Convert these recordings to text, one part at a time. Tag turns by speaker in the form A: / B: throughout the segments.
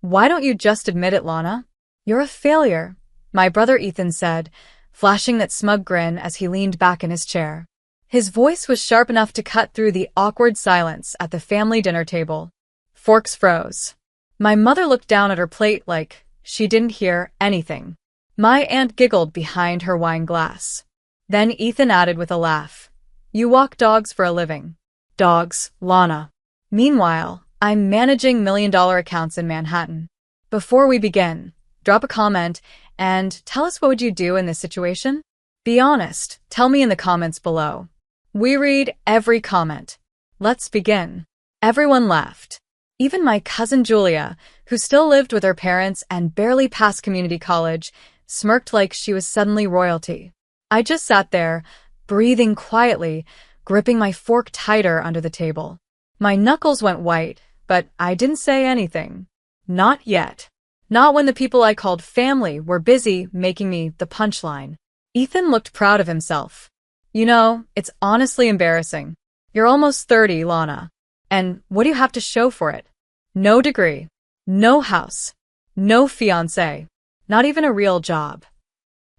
A: Why don't you just admit it, Lana? You're a failure, my brother Ethan said, flashing that smug grin as he leaned back in his chair. His voice was sharp enough to cut through the awkward silence at the family dinner table. Forks froze. My mother looked down at her plate like she didn't hear anything. My aunt giggled behind her wine glass. Then Ethan added with a laugh, "You walk dogs for a living." Dogs, Lana. Meanwhile, I'm managing million-dollar accounts in Manhattan. Before we begin, drop a comment and tell us what would you do in this situation? Be honest, tell me in the comments below. We read every comment. Let's begin. Everyone laughed. Even my cousin Julia, who still lived with her parents and barely passed community college, smirked like she was suddenly royalty. I just sat there, breathing quietly, gripping my fork tighter under the table. My knuckles went white, but I didn't say anything. Not yet. Not when the people I called family were busy making me the punchline. Ethan looked proud of himself. You know, it's honestly embarrassing. You're almost 30, Lana. And what do you have to show for it? No degree. No house. No fiancé. Not even a real job.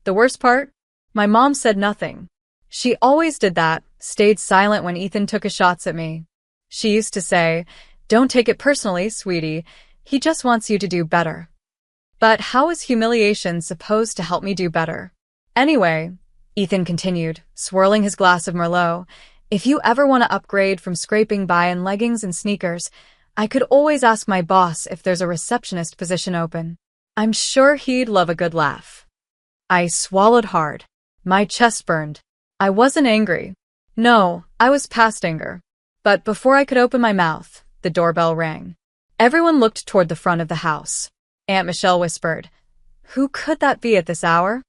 A: The worst part? My mom said nothing. She always did that, stayed silent when Ethan took his shots at me. She used to say, "Don't take it personally, sweetie. He just wants you to do better." But how is humiliation supposed to help me do better? Anyway, Ethan continued, swirling his glass of Merlot, if you ever want to upgrade from scraping by in leggings and sneakers, I could always ask my boss if there's a receptionist position open. I'm sure he'd love a good laugh. I swallowed hard. My chest burned. I wasn't angry. No, I was past anger. But before I could open my mouth, the doorbell rang. Everyone looked toward the front of the house. Aunt Michelle whispered, "Who could that be at this hour?"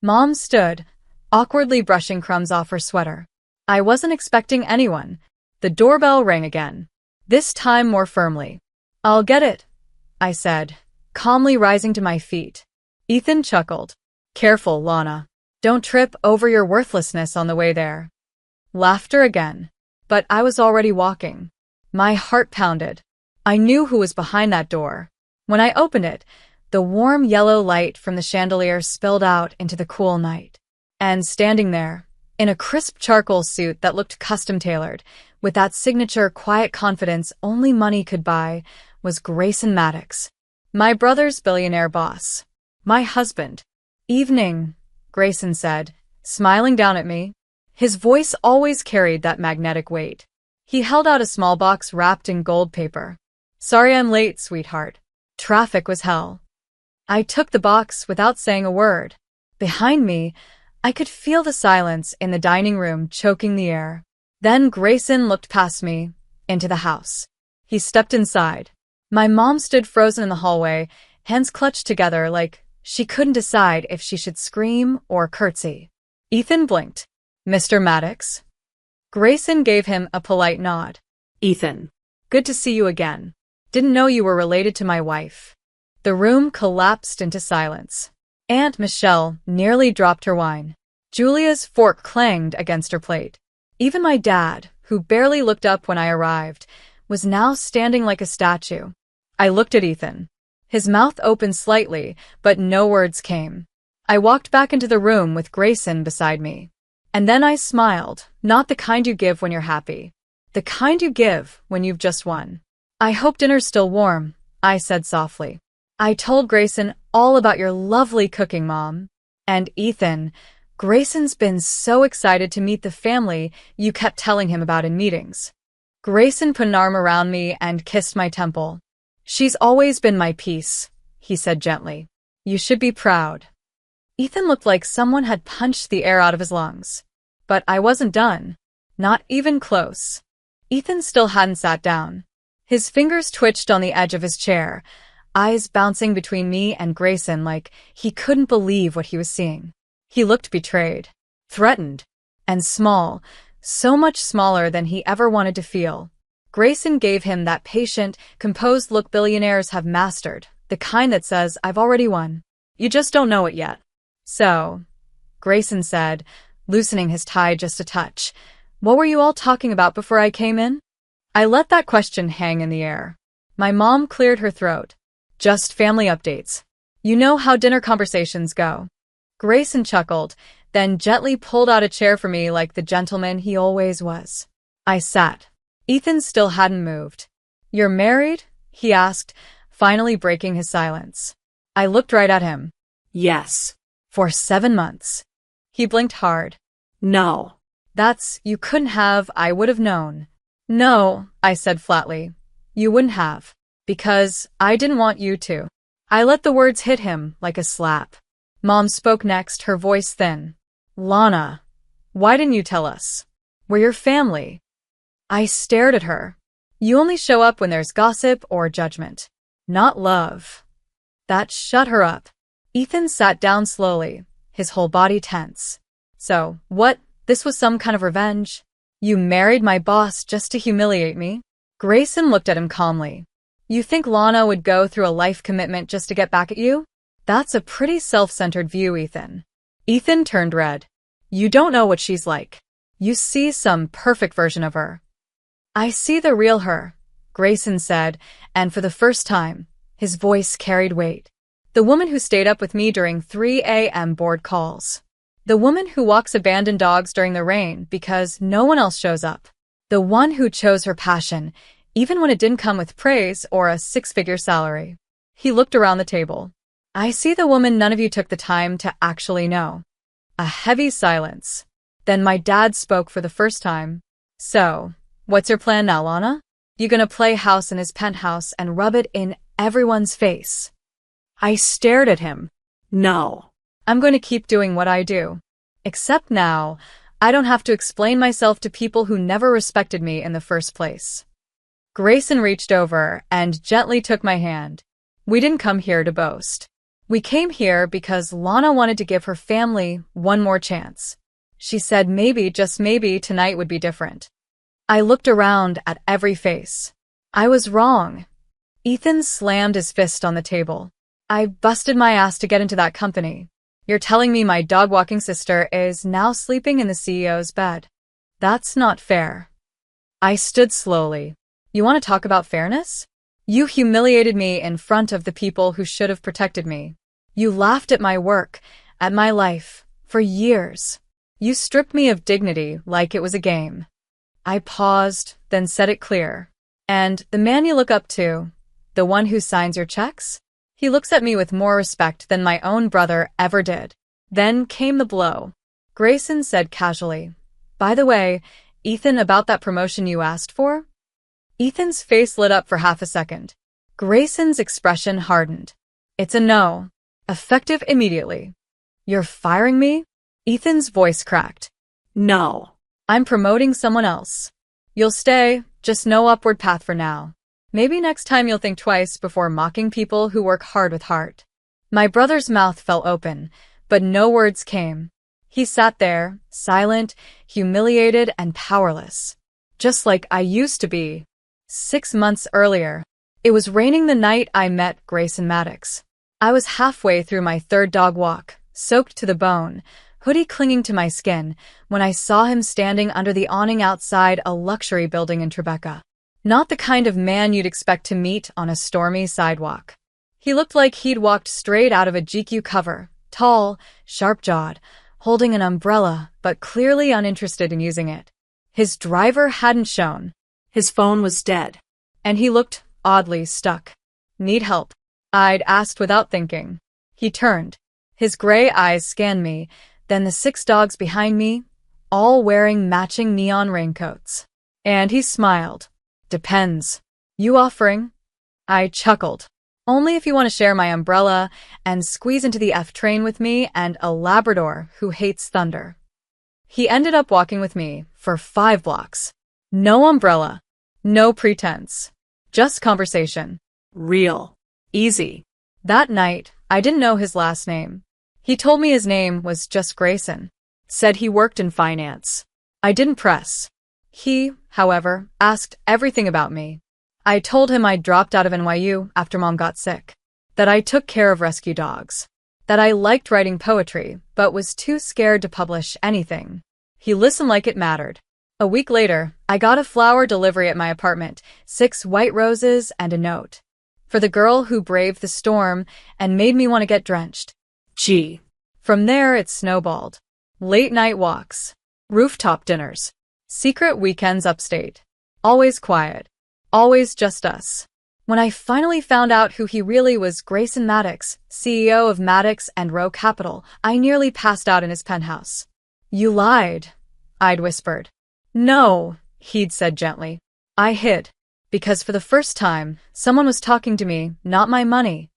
A: Mom stood, awkwardly brushing crumbs off her sweater. I wasn't expecting anyone. The doorbell rang again, this time more firmly. "I'll get it," I said, calmly rising to my feet. Ethan chuckled. "Careful, Lana. Don't trip over your worthlessness on the way there." Laughter again. But I was already walking. My heart pounded. I knew who was behind that door. When I opened it, the warm yellow light from the chandelier spilled out into the cool night. And standing there, in a crisp charcoal suit that looked custom-tailored, with that signature quiet confidence only money could buy, was Grayson Maddox, my brother's billionaire boss. My husband. "Evening," Grayson said, smiling down at me. His voice always carried that magnetic weight. He held out a small box wrapped in gold paper. "Sorry I'm late, sweetheart. Traffic was hell." I took the box without saying a word. Behind me, I could feel the silence in the dining room choking the air. Then Grayson looked past me, into the house. He stepped inside. My mom stood frozen in the hallway, hands clutched together like she couldn't decide if she should scream or curtsy. Ethan blinked. "Mr. Maddox?" Grayson gave him a polite nod. "Ethan. Good to see you again. Didn't know you were related to my wife." The room collapsed into silence. Aunt Michelle nearly dropped her wine. Julia's fork clanged against her plate. Even my dad, who barely looked up when I arrived, was now standing like a statue. I looked at Ethan. His mouth opened slightly, but no words came. I walked back into the room with Grayson beside me. And then I smiled, not the kind you give when you're happy. The kind you give when you've just won. "I hope dinner's still warm," I said softly. "I told Grayson all about your lovely cooking, Mom." And Ethan, Grayson's been so excited to meet the family you kept telling him about in meetings. Grayson put an arm around me and kissed my temple. "She's always been my peace," he said gently. "You should be proud." Ethan looked like someone had punched the air out of his lungs. But I wasn't done. Not even close. Ethan still hadn't sat down. His fingers twitched on the edge of his chair, eyes bouncing between me and Grayson like he couldn't believe what he was seeing. He looked betrayed, threatened, and small, so much smaller than he ever wanted to feel. Grayson gave him that patient, composed look billionaires have mastered, the kind that says, "I've already won. You just don't know it yet." "So," Grayson said, loosening his tie just a touch, "what were you all talking about before I came in?" I let that question hang in the air. My mom cleared her throat. Just family updates. You know how dinner conversations go. Grayson chuckled, then gently pulled out a chair for me like the gentleman he always was. I sat. Ethan still hadn't moved. "You're married?" he asked, finally breaking his silence. I looked right at him.
B: "Yes."
A: "For 7 months." He blinked hard.
B: "No."
A: You couldn't have, I would have known." "No," I said flatly. "You wouldn't have. Because I didn't want you to." I let the words hit him like a slap. Mom spoke next, her voice thin. "Lana, why didn't you tell us? We're your family." I stared at her. "You only show up when there's gossip or judgment. Not love." That shut her up. Ethan sat down slowly, his whole body tense. "So, what? This was some kind of revenge? You married my boss just to humiliate me?" Grayson looked at him calmly. "You think Lana would go through a life commitment just to get back at you? That's a pretty self-centered view, Ethan." Ethan turned red. "You don't know what she's like. You see some perfect version of her." "I see the real her," Grayson said, and for the first time, his voice carried weight. "The woman who stayed up with me during 3 a.m. board calls. The woman who walks abandoned dogs during the rain because no one else shows up. The one who chose her passion, even when it didn't come with praise or a 6-figure salary." He looked around the table. "I see the woman none of you took the time to actually know." A heavy silence. Then my dad spoke for the first time. "So, what's your plan now, Lana? You gonna play house in his penthouse and rub it in everyone's face?" I stared at him.
B: "No."
A: "I'm going to keep doing what I do. Except now, I don't have to explain myself to people who never respected me in the first place." Grayson reached over and gently took my hand. "We didn't come here to boast. We came here because Lana wanted to give her family one more chance. She said maybe, just maybe, tonight would be different." I looked around at every face. I was wrong. Ethan slammed his fist on the table. "I busted my ass to get into that company. You're telling me my dog-walking sister is now sleeping in the CEO's bed? That's not fair." I stood slowly. "You want to talk about fairness? You humiliated me in front of the people who should have protected me. You laughed at my work, at my life, for years. You stripped me of dignity like it was a game." I paused, then said it clear. "And the man you look up to, the one who signs your checks? He looks at me with more respect than my own brother ever did." Then came the blow. Grayson said casually, "By the way, Ethan, about that promotion you asked for?" Ethan's face lit up for half a second. Grayson's expression hardened. "It's a no. Effective immediately." "You're firing me?" Ethan's voice cracked.
B: "No."
A: "I'm promoting someone else. You'll stay, just no upward path for now. Maybe next time you'll think twice before mocking people who work hard with heart." My brother's mouth fell open, but no words came. He sat there, silent, humiliated, and powerless. Just like I used to be. 6 months earlier. It was raining the night I met Grayson Maddox. I was halfway through my 3rd dog walk, soaked to the bone, hoodie clinging to my skin, when I saw him standing under the awning outside a luxury building in Tribeca. Not the kind of man you'd expect to meet on a stormy sidewalk. He looked like he'd walked straight out of a GQ cover, tall, sharp-jawed, holding an umbrella, but clearly uninterested in using it. His driver hadn't shown.
B: His phone was dead.
A: And he looked oddly stuck. "Need help?" I'd asked without thinking. He turned. His gray eyes scanned me, then the 6 dogs behind me, all wearing matching neon raincoats. And he smiled. "Depends. You offering?" I chuckled. "Only if you want to share my umbrella and squeeze into the F train with me and a Labrador who hates thunder." He ended up walking with me for 5 blocks. No umbrella. No pretense. Just conversation.
B: Real. Easy.
A: That night, I didn't know his last name. He told me his name was just Grayson. Said he worked in finance. I didn't press. He, however, asked everything about me. I told him I'd dropped out of NYU after Mom got sick. That I took care of rescue dogs. That I liked writing poetry, but was too scared to publish anything. He listened like it mattered. A week later, I got a flower delivery at my apartment, 6 white roses and a note. For the girl who braved the storm and made me want to get drenched.
B: G.
A: From there, it snowballed. Late night walks. Rooftop dinners. Secret weekends upstate. Always quiet. Always just us. When I finally found out who he really was, Grayson Maddox, CEO of Maddox and Rowe Capital, I nearly passed out in his penthouse. You lied, I'd whispered. No, he'd said gently. I hid. Because for the first time, someone was talking to me, not my money.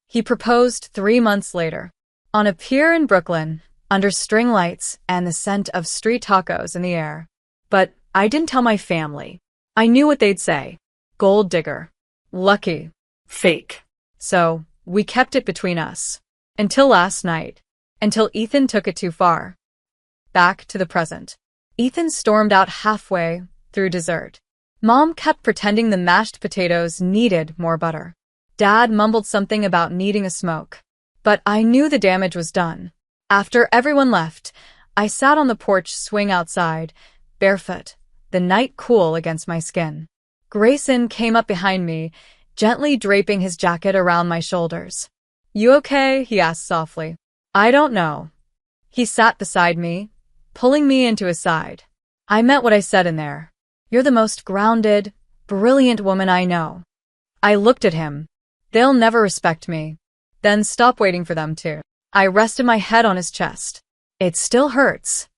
A: He proposed 3 months later. On a pier in Brooklyn, under string lights and the scent of street tacos in the air. But I didn't tell my family. I knew what they'd say. Gold digger. Lucky.
B: Fake.
A: So, we kept it between us. Until last night. Until Ethan took it too far. Back to the present. Ethan stormed out halfway through dessert. Mom kept pretending the mashed potatoes needed more butter. Dad mumbled something about needing a smoke. But I knew the damage was done. After everyone left, I sat on the porch swing outside, barefoot, the night cool against my skin. Grayson came up behind me, gently draping his jacket around my shoulders. You okay? He asked softly. I don't know. He sat beside me, pulling me into his side. I meant what I said in there. You're the most grounded, brilliant woman I know. I looked at him. They'll never respect me. Then stop waiting for them to. I rested my head on his chest. It still hurts.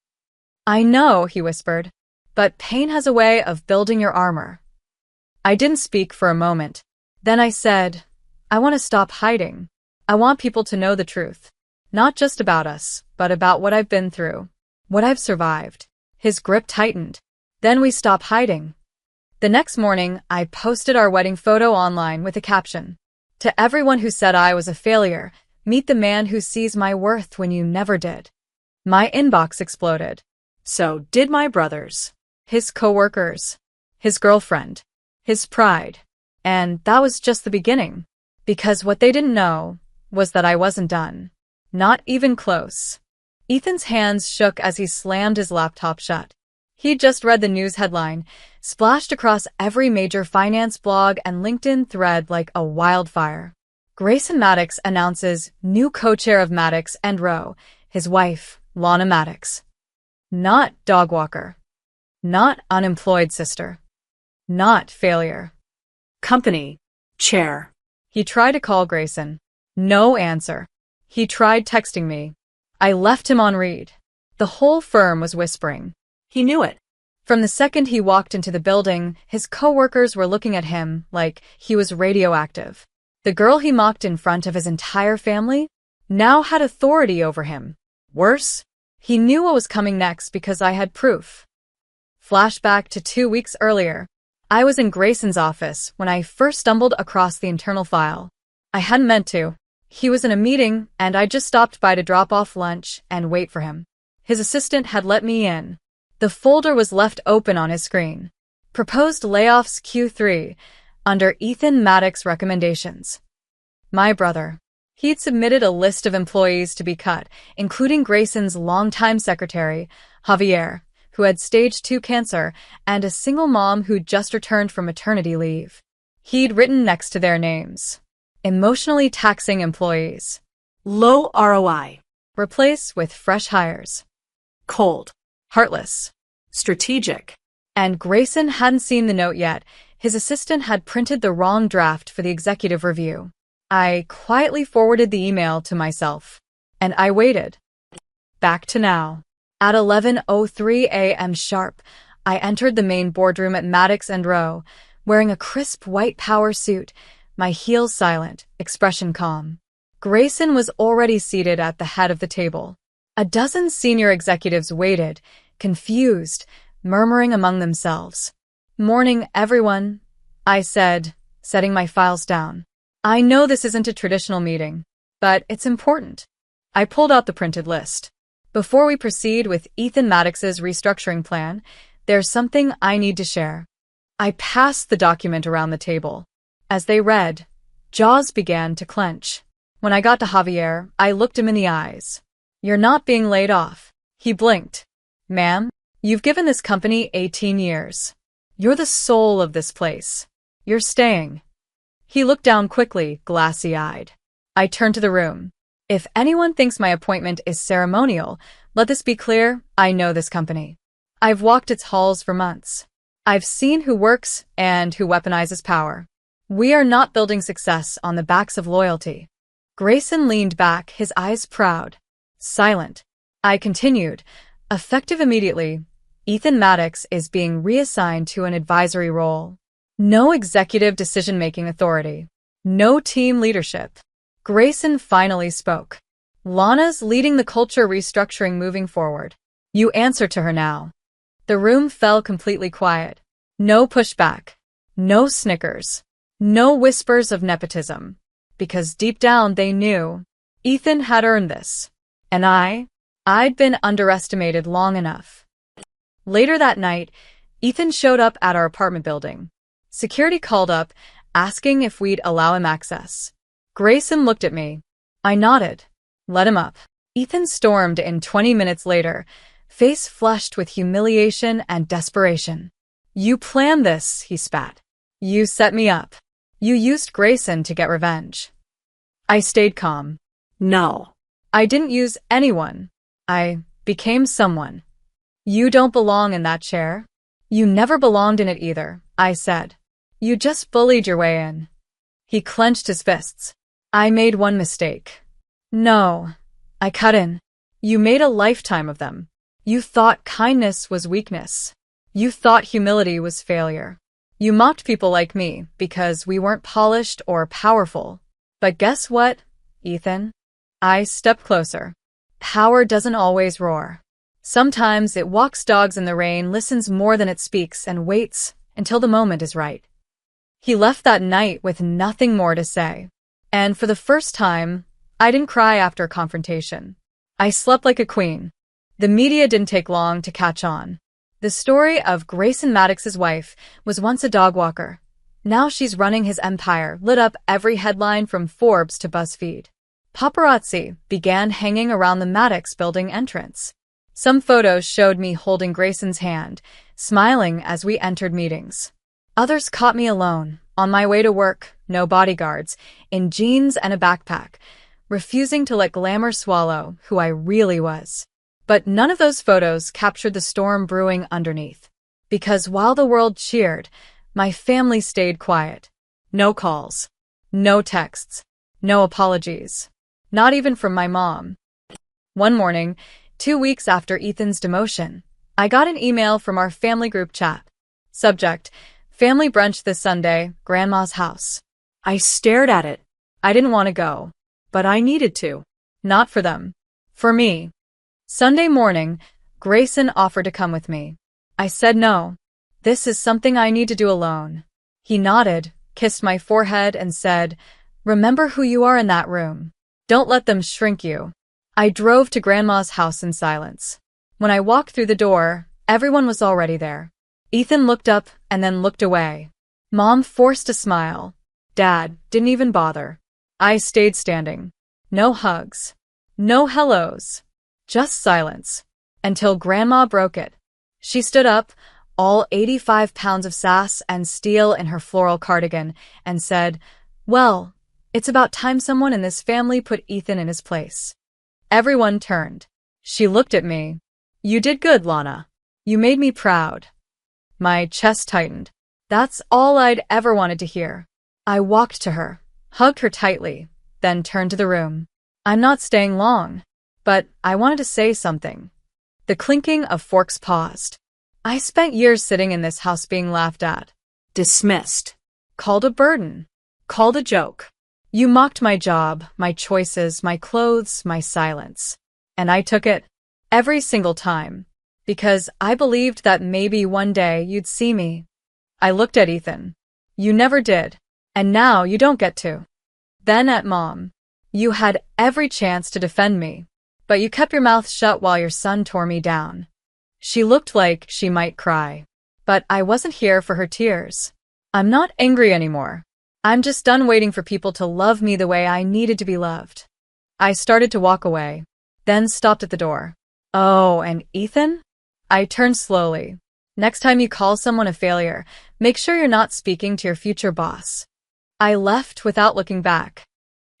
A: I know, he whispered, but pain has a way of building your armor. I didn't speak for a moment. Then I said, I want to stop hiding. I want people to know the truth. Not just about us, but about what I've been through. What I've survived. His grip tightened. Then we stopped hiding. The next morning, I posted our wedding photo online with a caption. To everyone who said I was a failure, meet the man who sees my worth when you never did. My inbox exploded. So did my brothers, his coworkers, his girlfriend, his pride. And that was just the beginning. Because what they didn't know was that I wasn't done. Not even close. Ethan's hands shook as he slammed his laptop shut. He'd just read the news headline, splashed across every major finance blog and LinkedIn thread like a wildfire. Grayson Maddox announces new co-chair of Maddox and Rowe, his wife, Lana Maddox. Not dog walker. Not unemployed sister. Not failure.
B: Company. Chair.
A: He tried to call Grayson. No answer. He tried texting me. I left him on read. The whole firm was whispering.
B: He knew it.
A: From the second he walked into the building, his coworkers were looking at him like he was radioactive. The girl he mocked in front of his entire family now had authority over him. Worse, he knew what was coming next because I had proof. Flashback to 2 weeks earlier. I was in Grayson's office when I first stumbled across the internal file. I hadn't meant to. He was in a meeting, and I just stopped by to drop off lunch and wait for him. His assistant had let me in. The folder was left open on his screen. Proposed layoffs Q3, under Ethan Maddox recommendations. My brother. He'd submitted a list of employees to be cut, including Grayson's longtime secretary, Javier, who had stage 2 cancer, and a single mom who'd just returned from maternity leave. He'd written next to their names. Emotionally taxing employees.
B: Low ROI.
A: Replace with fresh hires.
B: Cold.
A: Heartless.
B: Strategic.
A: And Grayson hadn't seen the note yet. His assistant had printed the wrong draft for the executive review. I quietly forwarded the email to myself. And I waited. Back to now. At 11:03 a.m. sharp, I entered the main boardroom at Maddox and Rowe, wearing a crisp white power suit, my heels silent, expression calm. Grayson was already seated at the head of the table. A dozen senior executives waited, confused, murmuring among themselves. Morning, everyone, I said, setting my files down. I know this isn't a traditional meeting, but it's important. I pulled out the printed list. Before we proceed with Ethan Maddox's restructuring plan, there's something I need to share. I passed the document around the table. As they read, jaws began to clench. When I got to Javier, I looked him in the eyes. You're not being laid off. He blinked. Ma'am, you've given this company 18 years. You're the soul of this place. You're staying. He looked down quickly, glassy-eyed. I turned to the room. If anyone thinks my appointment is ceremonial, let this be clear, I know this company. I've walked its halls for months. I've seen who works and who weaponizes power. We are not building success on the backs of loyalty. Grayson leaned back, his eyes proud. Silent. I continued. Effective immediately, Ethan Maddox is being reassigned to an advisory role. No executive decision-making authority. No team leadership. Grayson finally spoke. Lana's leading the culture restructuring moving forward. You answer to her now. The room fell completely quiet. No pushback. No snickers. No whispers of nepotism. Because deep down they knew Ethan had earned this. And I'd been underestimated long enough. Later that night, Ethan showed up at our apartment building. Security called up, asking if we'd allow him access. Grayson looked at me. I nodded. Let him up. Ethan stormed in 20 minutes later, face flushed with humiliation and desperation. You planned this, he spat. You set me up. You used Grayson to get revenge. I stayed calm.
B: No.
A: I didn't use anyone. I became someone. You don't belong in that chair. You never belonged in it either, I said. You just bullied your way in. He clenched his fists. I made one mistake. No. I cut in. You made a lifetime of them. You thought kindness was weakness. You thought humility was failure. You mocked people like me because we weren't polished or powerful. But guess what, Ethan? I stepped closer. Power doesn't always roar. Sometimes it walks dogs in the rain, listens more than it speaks, and waits until the moment is right. He left that night with nothing more to say. And for the first time, I didn't cry after a confrontation. I slept like a queen. The media didn't take long to catch on. The story of Grayson Maddox's wife was once a dog walker. Now she's running his empire, lit up every headline from Forbes to BuzzFeed. Paparazzi began hanging around the Maddox building entrance. Some photos showed me holding Grayson's hand, smiling as we entered meetings. Others caught me alone, on my way to work, no bodyguards, in jeans and a backpack, refusing to let glamour swallow who I really was. But none of those photos captured the storm brewing underneath. Because while the world cheered, my family stayed quiet. No calls. No texts. No apologies. Not even from my mom. One morning, 2 weeks after Ethan's demotion, I got an email from our family group chat. Subject: Family brunch this Sunday, Grandma's house.
B: I stared at it.
A: I didn't want to go.
B: But I needed to.
A: Not for them. For me. Sunday morning, Grayson offered to come with me. I said no. This is something I need to do alone. He nodded, kissed my forehead, and said, remember who you are in that room. Don't let them shrink you. I drove to Grandma's house in silence. When I walked through the door, everyone was already there. Ethan looked up and then looked away. Mom forced a smile. Dad didn't even bother. I stayed standing. No hugs. No hellos. Just silence. Until Grandma broke it. She stood up, all 85 pounds of sass and steel in her floral cardigan, and said, well, it's about time someone in this family put Ethan in his place. Everyone turned. She looked at me. You did good, Lana. You made me proud. My chest tightened. That's all I'd ever wanted to hear. I walked to her, hugged her tightly, then turned to the room. I'm not staying long, but I wanted to say something. The clinking of forks paused. I spent years sitting in this house being laughed at.
B: Dismissed.
A: Called a burden. Called a joke. You mocked my job, my choices, my clothes, my silence. And I took it. Every single time. Because I believed that maybe one day you'd see me. I looked at Ethan. You never did. And now you don't get to. Then at Mom. You had every chance to defend me. But you kept your mouth shut while your son tore me down. She looked like she might cry. But I wasn't here for her tears. I'm not angry anymore. I'm just done waiting for people to love me the way I needed to be loved. I started to walk away, then stopped at the door. Oh, and Ethan? I turned slowly. Next time you call someone a failure, make sure you're not speaking to your future boss. I left without looking back.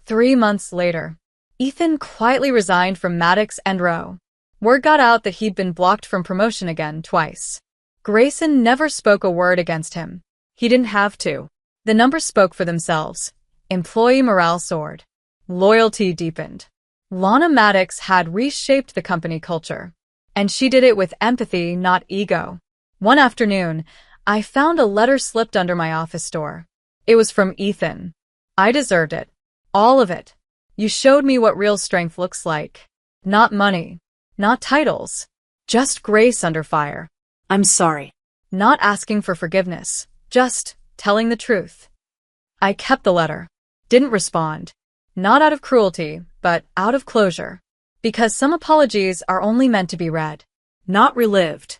A: 3 months later, Ethan quietly resigned from Maddox and Rowe. Word got out that he'd been blocked from promotion again twice. Grayson never spoke a word against him. He didn't have to. The numbers spoke for themselves. Employee morale soared. Loyalty deepened. Lana Maddox had reshaped the company culture. And she did it with empathy, not ego. One afternoon, I found a letter slipped under my office door. It was from Ethan. I deserved it. All of it. You showed me what real strength looks like. Not money. Not titles. Just grace under fire.
B: I'm sorry.
A: Not asking for forgiveness. Just telling the truth. I kept the letter. Didn't respond. Not out of cruelty, but out of closure. Because some apologies are only meant to be read, not relived.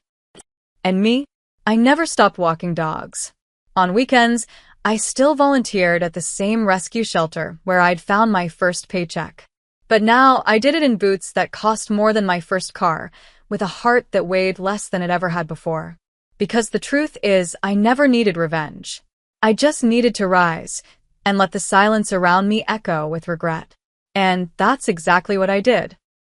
A: And me? I never stopped walking dogs. On weekends, I still volunteered at the same rescue shelter where I'd found my first paycheck. But now I did it in boots that cost more than my first car, with a heart that weighed less than it ever had before. Because the truth is, I never needed revenge. I just needed to rise and let the silence around me echo with regret. And that's exactly what I did.